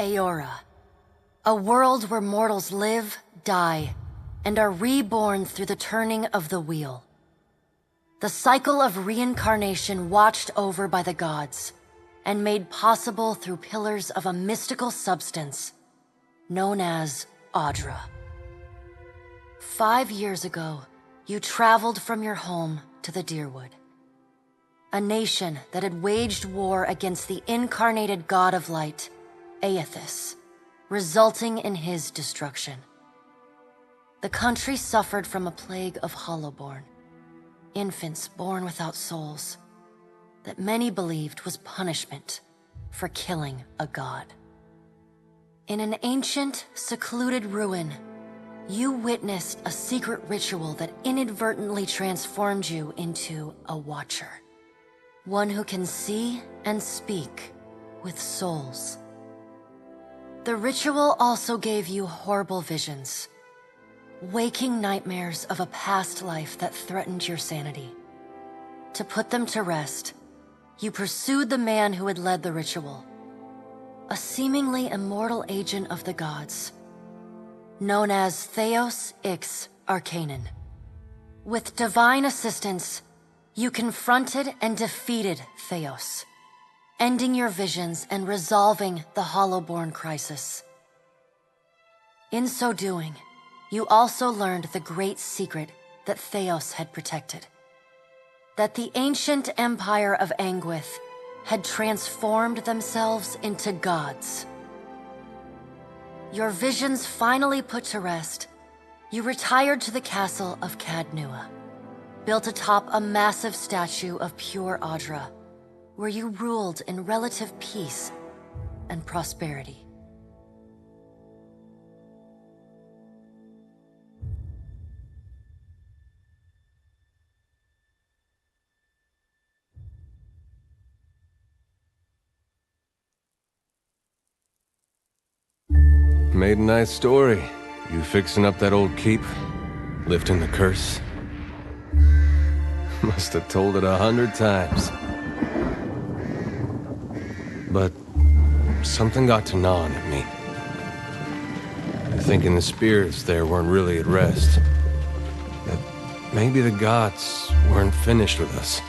Aora, a world where mortals live, die, and are reborn through the turning of the wheel. The cycle of reincarnation watched over by the gods, and made possible through pillars of a mystical substance known as Audra. 5 years ago, you traveled from your home to the Deerwood, a nation that had waged war against the incarnated god of light, Aethys, resulting in his destruction. The country suffered from a plague of Hollowborn, infants born without souls, that many believed was punishment for killing a god. In an ancient, secluded ruin, you witnessed a secret ritual that inadvertently transformed you into a Watcher. One who can see and speak with souls. The ritual also gave you horrible visions, waking nightmares of a past life that threatened your sanity. To put them to rest, you pursued the man who had led the ritual, a seemingly immortal agent of the gods, known as Theos Ix Arcanon. With divine assistance, you confronted and defeated Theos, ending your visions and resolving the Hollowborn crisis. In so doing, you also learned the great secret that Theos had protected. That the ancient empire of Anguith had transformed themselves into gods. Your visions finally put to rest, you retired to the castle of Cadnua, built atop a massive statue of pure Audra, where you ruled in relative peace and prosperity. Made a nice story. You fixing up that old keep? Lifting the curse? Must have told it 100 times. But something got to gnawing at me. Thinking the spirits there weren't really at rest. That maybe the gods weren't finished with us.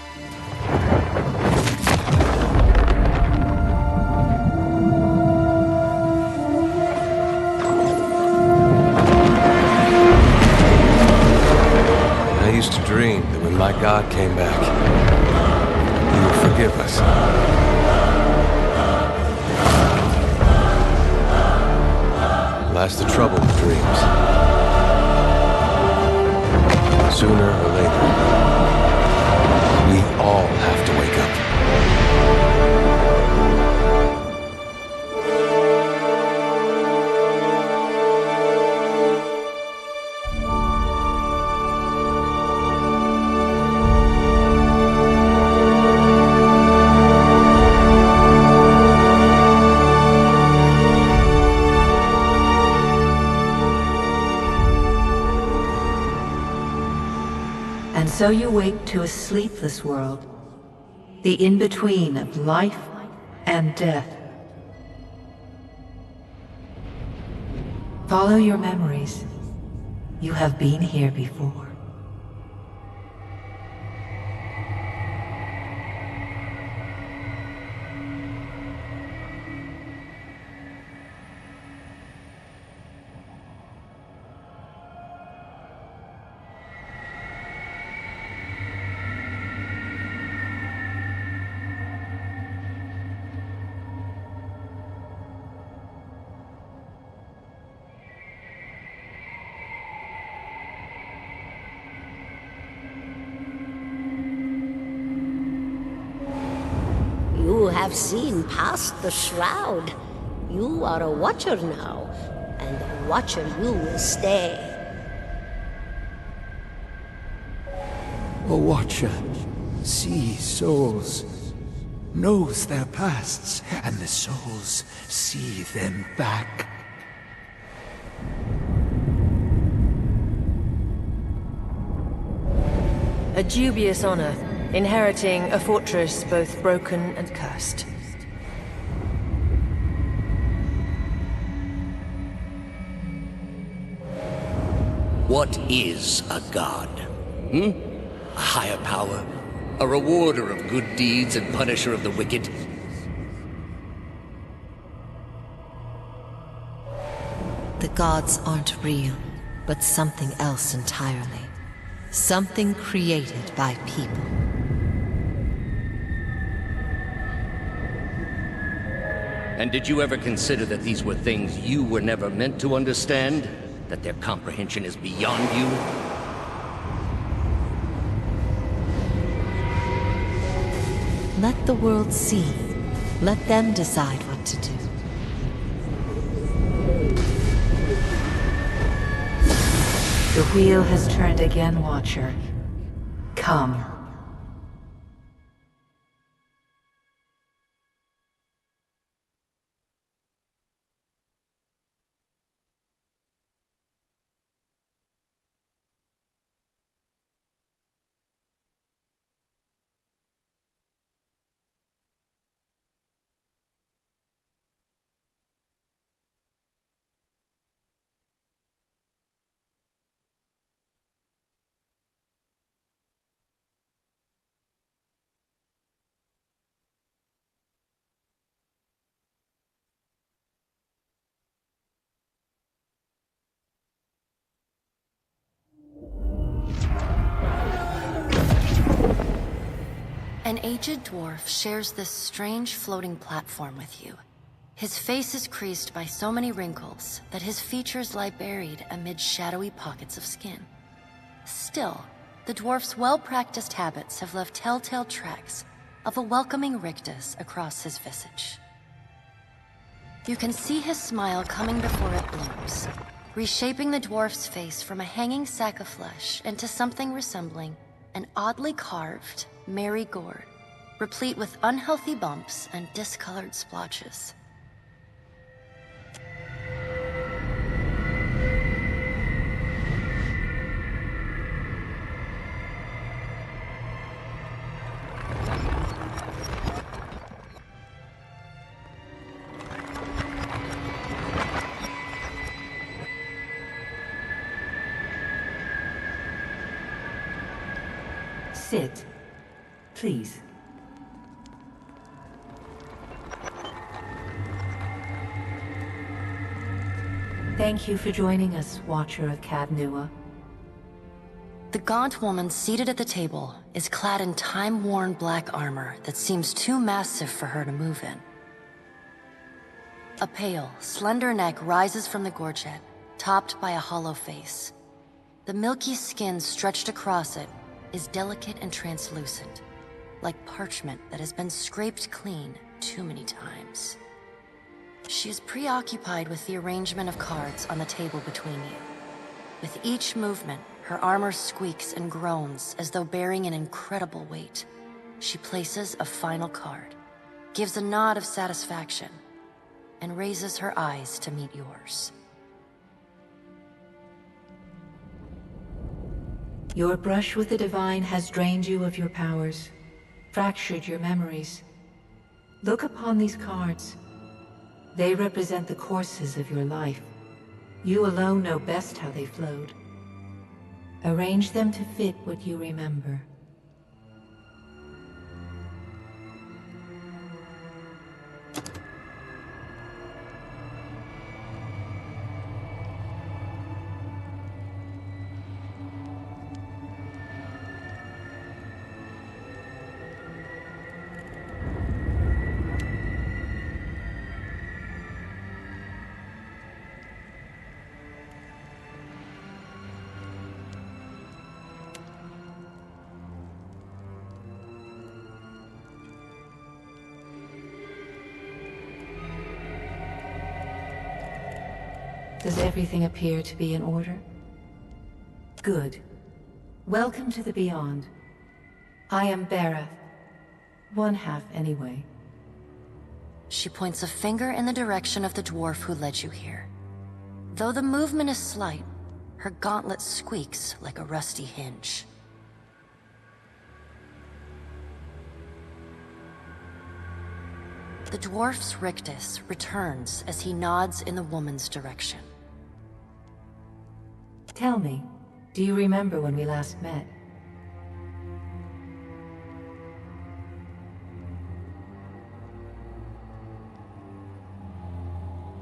I used to dream that when my god came back, he would forgive us. Last the trouble with dreams. Sooner or later, we all have to wake up. So you wake to a sleepless world, the in-between of life and death. Follow your memories. You have been here before. You have seen past the shroud. You are a Watcher now, and a Watcher you will stay. A Watcher sees souls, knows their pasts, and the souls see them back. A dubious honor, inheriting a fortress both broken and cursed. What is a god? A higher power? A rewarder of good deeds and punisher of the wicked? The gods aren't real, but something else entirely. Something created by people. And did you ever consider that these were things you were never meant to understand? That their comprehension is beyond you? Let the world see. Let them decide what to do. The wheel has turned again, Watcher. Come. An aged dwarf shares this strange floating platform with you. His face is creased by so many wrinkles that his features lie buried amid shadowy pockets of skin. Still, the dwarf's well-practiced habits have left telltale tracks of a welcoming rictus across his visage. You can see his smile coming before it blooms, reshaping the dwarf's face from a hanging sack of flesh into something resembling an oddly carved, merry gourd, replete with unhealthy bumps and discolored splotches. Sit. Please. Thank you for joining us, Watcher of Cadnua. The gaunt woman seated at the table is clad in time-worn black armor that seems too massive for her to move in. A pale, slender neck rises from the gorget, topped by a hollow face. The milky skin stretched across it is delicate and translucent, like parchment that has been scraped clean too many times. She is preoccupied with the arrangement of cards on the table between you. With each movement, her armor squeaks and groans as though bearing an incredible weight. She places a final card, gives a nod of satisfaction, and raises her eyes to meet yours. Your brush with the divine has drained you of your powers, fractured your memories. Look upon these cards. They represent the courses of your life. You alone know best how they flowed. Arrange them to fit what you remember. Does everything appear to be in order? Good. Welcome to the Beyond. I am Berath. One half, anyway. She points a finger in the direction of the dwarf who led you here. Though the movement is slight, her gauntlet squeaks like a rusty hinge. The dwarf's rictus returns as he nods in the woman's direction. Tell me, Do you remember when we last met?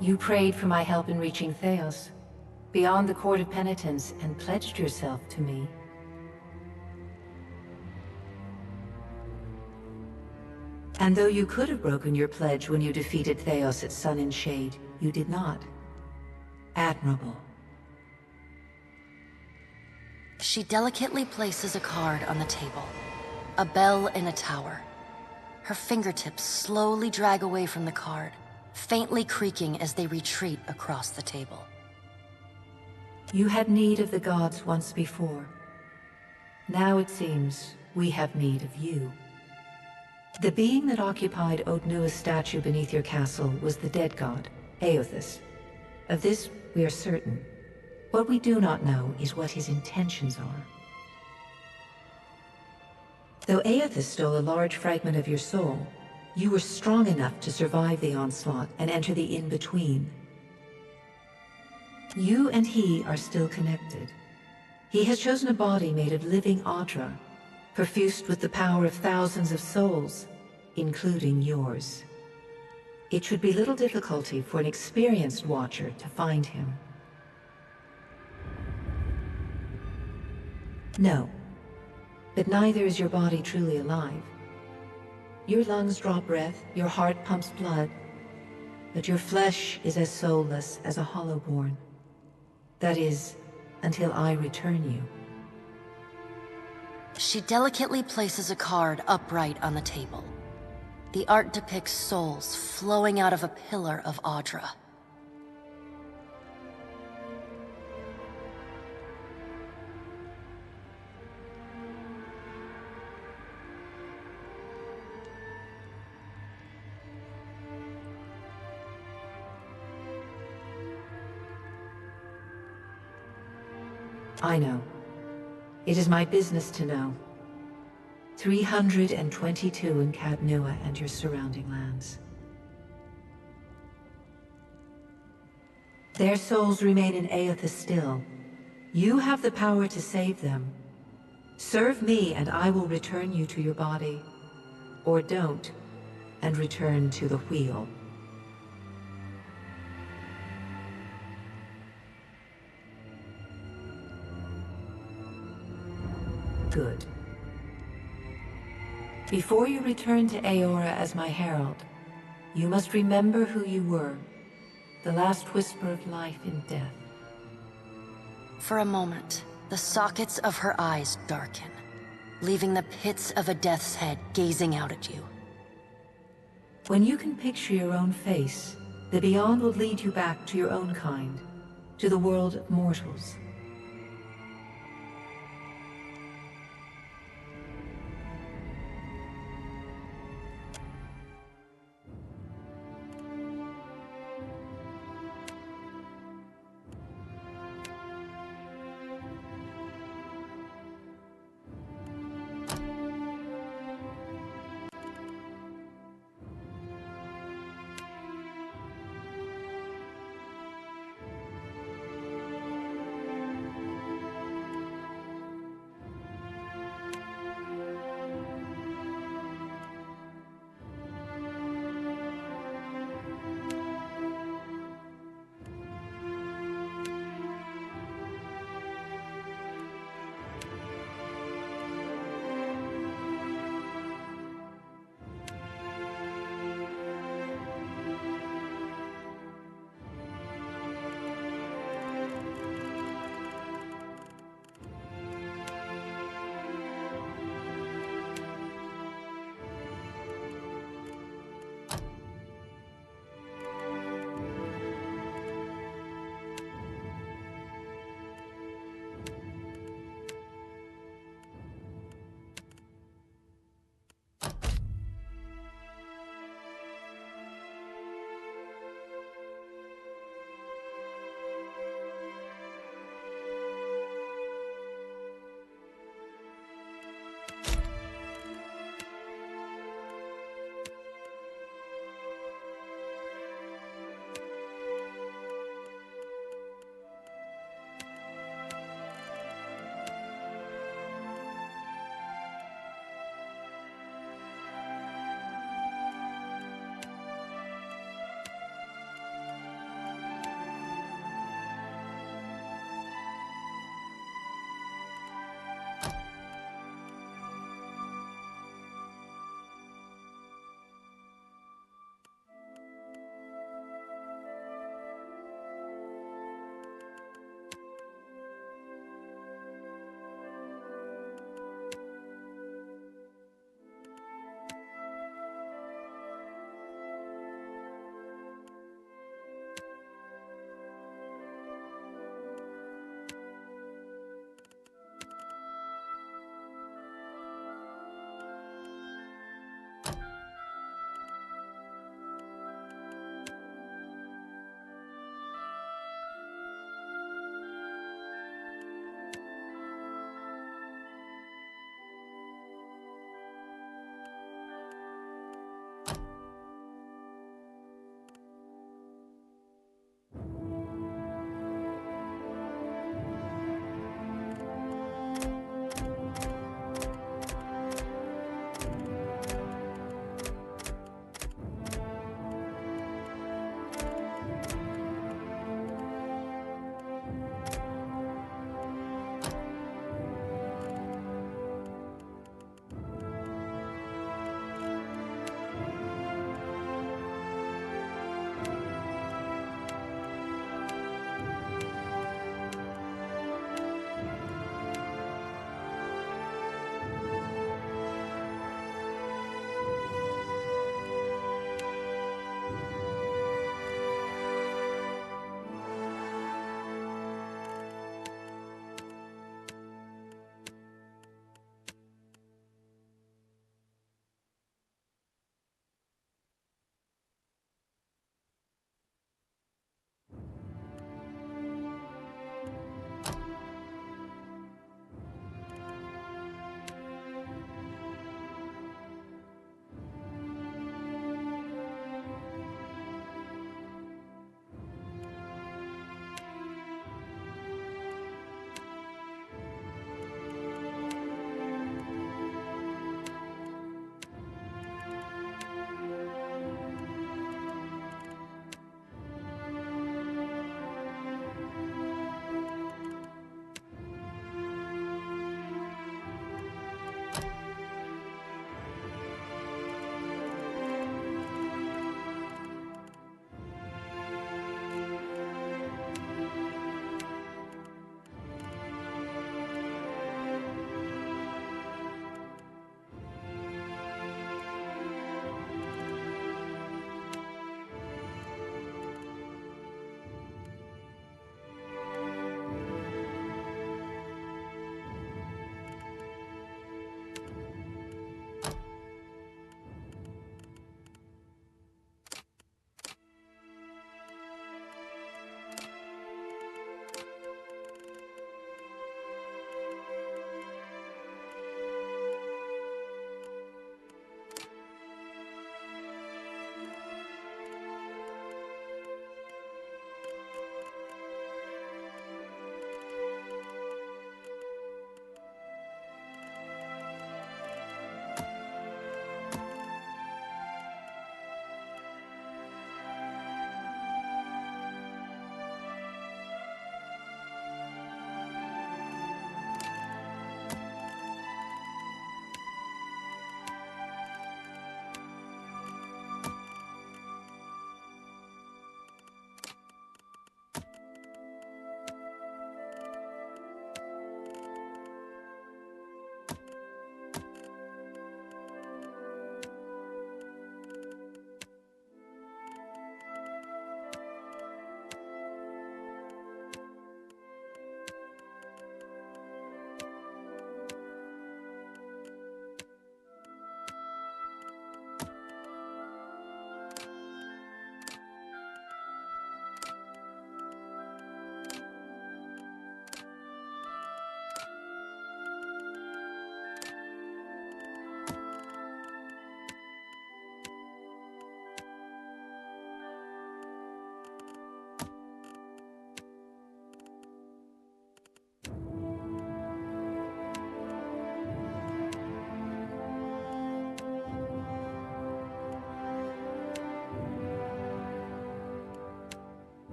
You prayed for my help in reaching Theos, beyond the Court of Penitence, and pledged yourself to me. And though you could have broken your pledge when you defeated Theos at Sun and Shade, you did not. Admirable. She delicately places a card on the table. A bell in a tower. Her fingertips slowly drag away from the card, faintly creaking as they retreat across the table. You had need of the gods once before. Now it seems we have need of you. The being that occupied Odnua's statue beneath your castle was the dead god, Aothus. Of this we are certain. What we do not know is what his intentions are. Though Aothus stole a large fragment of your soul, you were strong enough to survive the onslaught and enter the in-between. You and he are still connected. He has chosen a body made of living Audra, perfused with the power of thousands of souls, including yours. It should be little difficulty for an experienced watcher to find him. No, but neither is your body truly alive. Your lungs draw breath, your heart pumps blood, but your flesh is as soulless as a hollowborn. That is, until I return you. She delicately places a card upright on the table. The art depicts souls flowing out of a pillar of Audra. I know. It is my business to know. 322 in Cadnua and your surrounding lands. Their souls remain in Aothus still. You have the power to save them. Serve me and I will return you to your body. Or don't, and return to the wheel. Good. Before you return to Aora as my herald, you must remember who you were, the last whisper of life in death. For a moment, the sockets of her eyes darken, leaving the pits of a death's head gazing out at you. When you can picture your own face, the Beyond will lead you back to your own kind, to the world of mortals.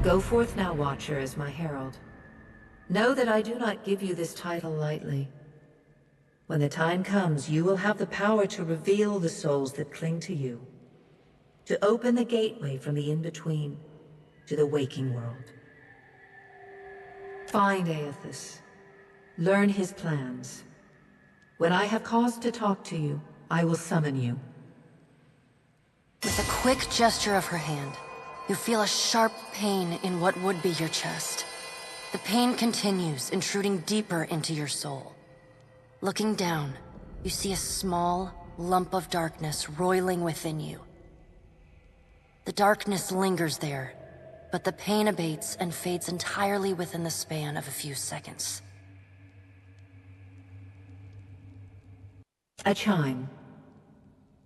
Go forth now, Watcher, as my herald. Know that I do not give you this title lightly. When the time comes, you will have the power to reveal the souls that cling to you, to open the gateway from the in-between to the waking world. Find Aethys. Learn his plans. When I have cause to talk to you, I will summon you. With a quick gesture of her hand, you feel a sharp pain in what would be your chest. The pain continues, intruding deeper into your soul. Looking down, you see a small lump of darkness roiling within you. The darkness lingers there, but the pain abates and fades entirely within the span of a few seconds. A chime.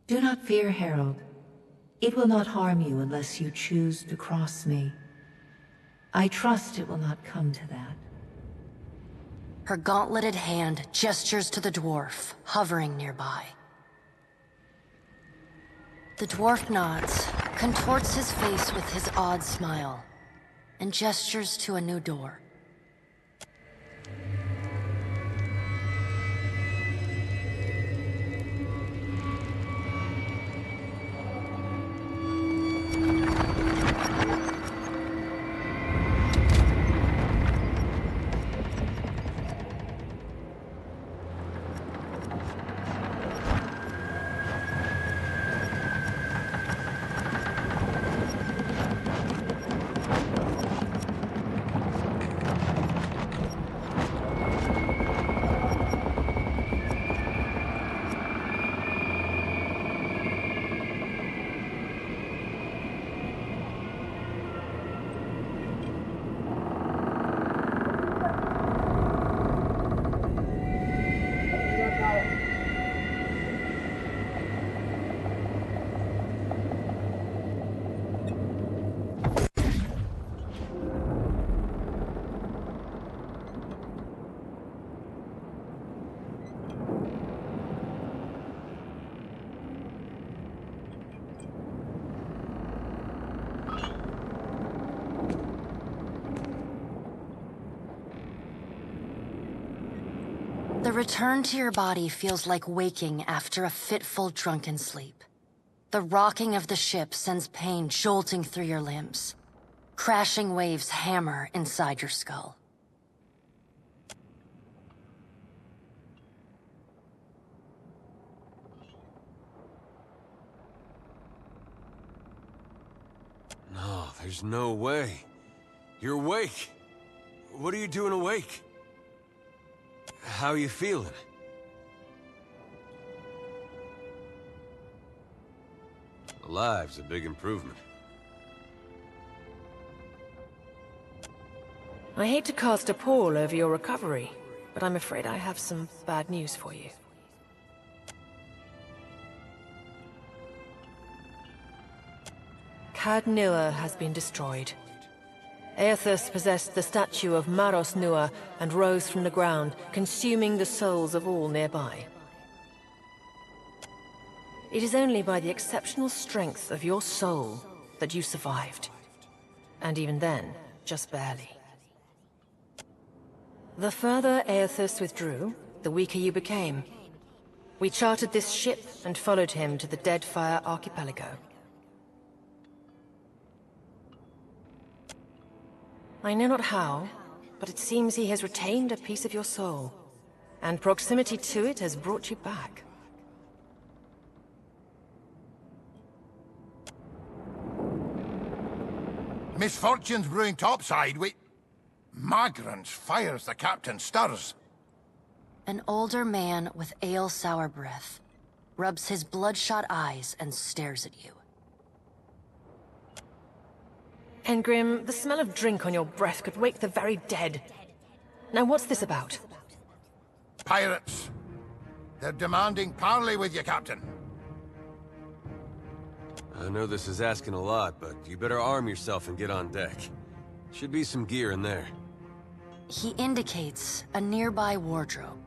Do not fear, Herald. It will not harm you unless you choose to cross me. I trust it will not come to that. Her gauntleted hand gestures to the dwarf, hovering nearby. The dwarf nods, contorts his face with his odd smile, and gestures to a new door. The return to your body feels like waking after a fitful drunken sleep. The rocking of the ship sends pain jolting through your limbs. Crashing waves hammer inside your skull. No, there's no way. You're awake. What are you doing awake? How are you feeling? Alive's a big improvement. I hate to cast a pall over your recovery, but I'm afraid I have some bad news for you. Cad Nua has been destroyed. Aethys possessed the statue of Maros Nua and rose from the ground, consuming the souls of all nearby. It is only by the exceptional strength of your soul that you survived. And even then, just barely. The further Aethys withdrew, the weaker you became. We chartered this ship and followed him to the Deadfire archipelago. I know not how, but it seems he has retained a piece of your soul, and proximity to it has brought you back. Misfortune's brewing topside. Magrants fires the captain stirs. An older man with ale sour breath rubs his bloodshot eyes and stares at you. Engrim, the smell of drink on your breath could wake the very dead. Now what's this about? Pirates. They're demanding parley with you, Captain. I know this is asking a lot, but you better arm yourself and get on deck. Should be some gear in there. He indicates a nearby wardrobe.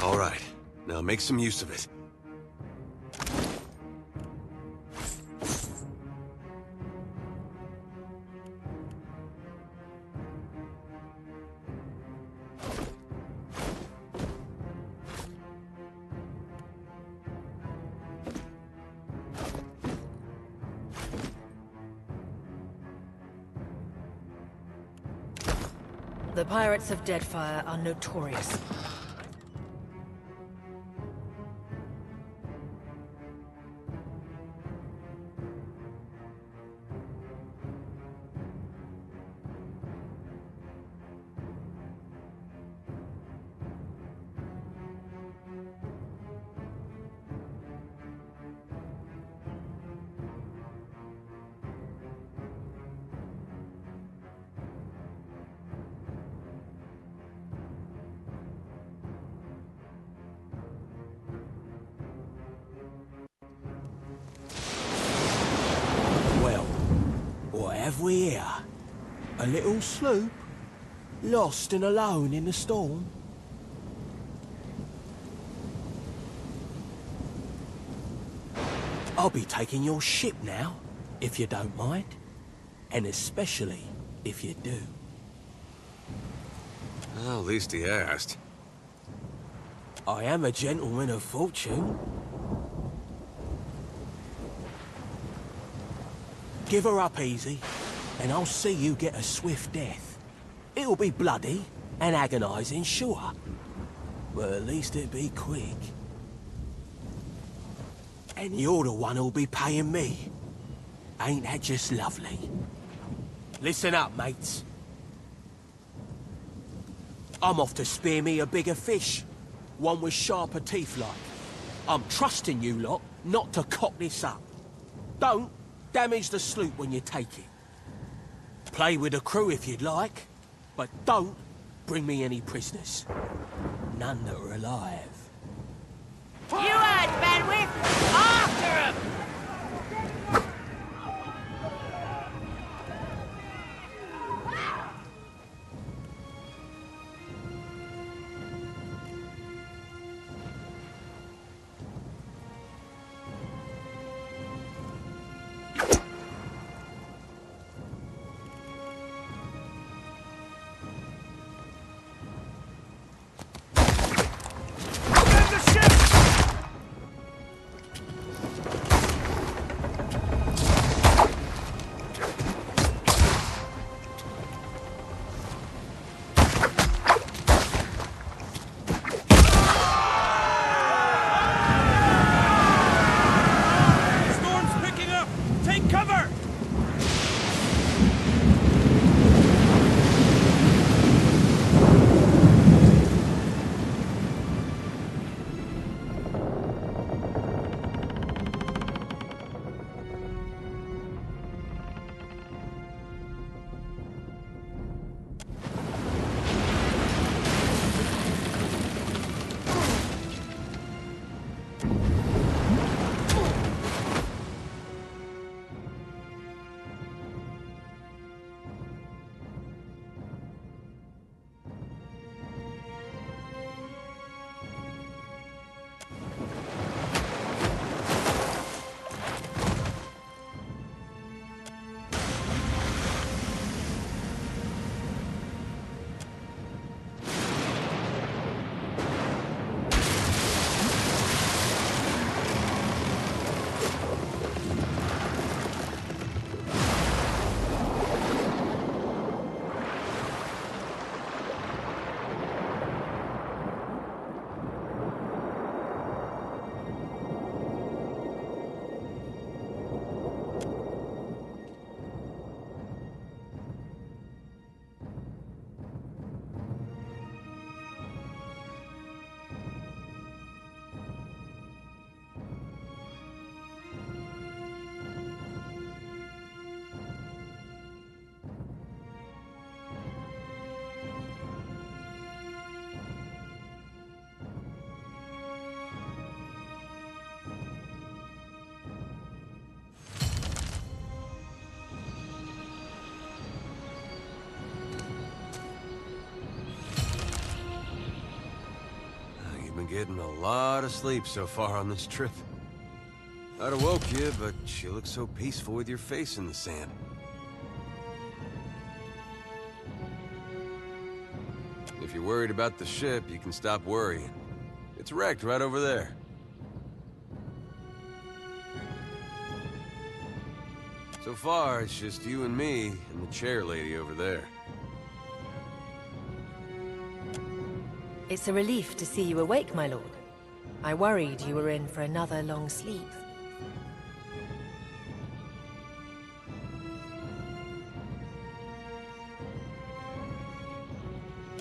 All right, now make some use of it. The pirates of Deadfire are notorious. Well, what have we here? A little sloop? Lost and alone in the storm? I'll be taking your ship now, if you don't mind. And especially if you do. Well, at least he asked. I am a gentleman of fortune. Give her up easy, and I'll see you get a swift death. It'll be bloody and agonizing, sure. But at least it'll be quick. And you're the one who'll be paying me. Ain't that just lovely? Listen up, mates. I'm off to spear me a bigger fish. One with sharper teeth like. I'm trusting you lot not to cock this up. Don't damage the sloop when you take it. Play with the crew if you'd like, but don't bring me any prisoners. None that are alive. You heard, Benwith! After him! Getting a lot of sleep so far on this trip. I'd have woke you, but you look so peaceful with your face in the sand. If you're worried about the ship, you can stop worrying. It's wrecked right over there. So far, it's just you and me and the chair lady over there. It's a relief to see you awake, my lord. I worried you were in for another long sleep.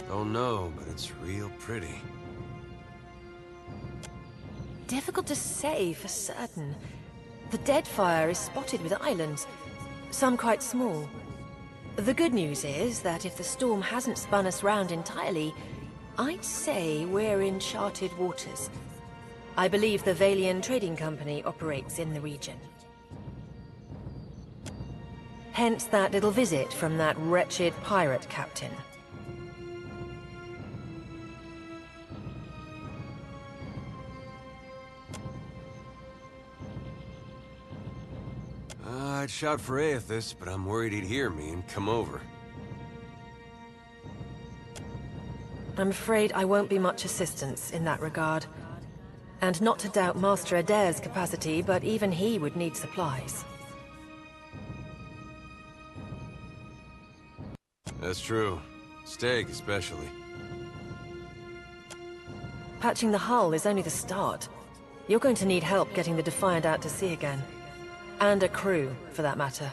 Don't know, but it's real pretty. Difficult to say for certain. The Deadfire is spotted with islands, some quite small. The good news is that if the storm hasn't spun us round entirely, I'd say we're in charted waters. I believe the Valian Trading Company operates in the region. Hence that little visit from that wretched pirate captain. I'd shout for Aethys, but I'm worried he'd hear me and come over. I'm afraid I won't be much assistance in that regard. And not to doubt Master Adair's capacity, but even he would need supplies. That's true. Steak, especially. Patching the hull is only the start. You're going to need help getting the Defiant out to sea again. And a crew, for that matter.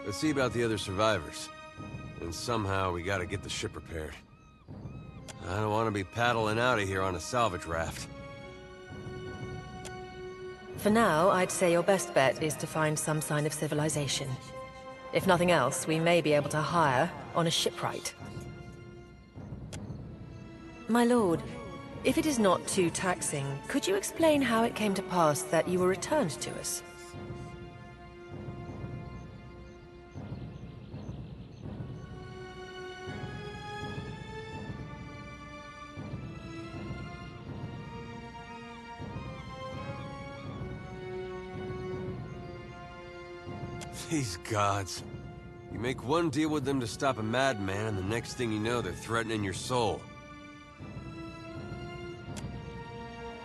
Let's see about the other survivors. And somehow we gotta get the ship repaired. I don't want to be paddling out of here on a salvage raft. For now, I'd say your best bet is to find some sign of civilization. If nothing else, we may be able to hire on a shipwright. My lord, if it is not too taxing, could you explain how it came to pass that you were returned to us? These gods. You make one deal with them to stop a madman, and the next thing you know, they're threatening your soul.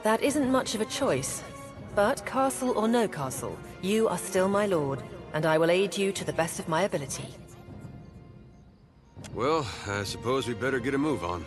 That isn't much of a choice. But castle or no castle, you are still my lord, and I will aid you to the best of my ability. Well, I suppose we better get a move on.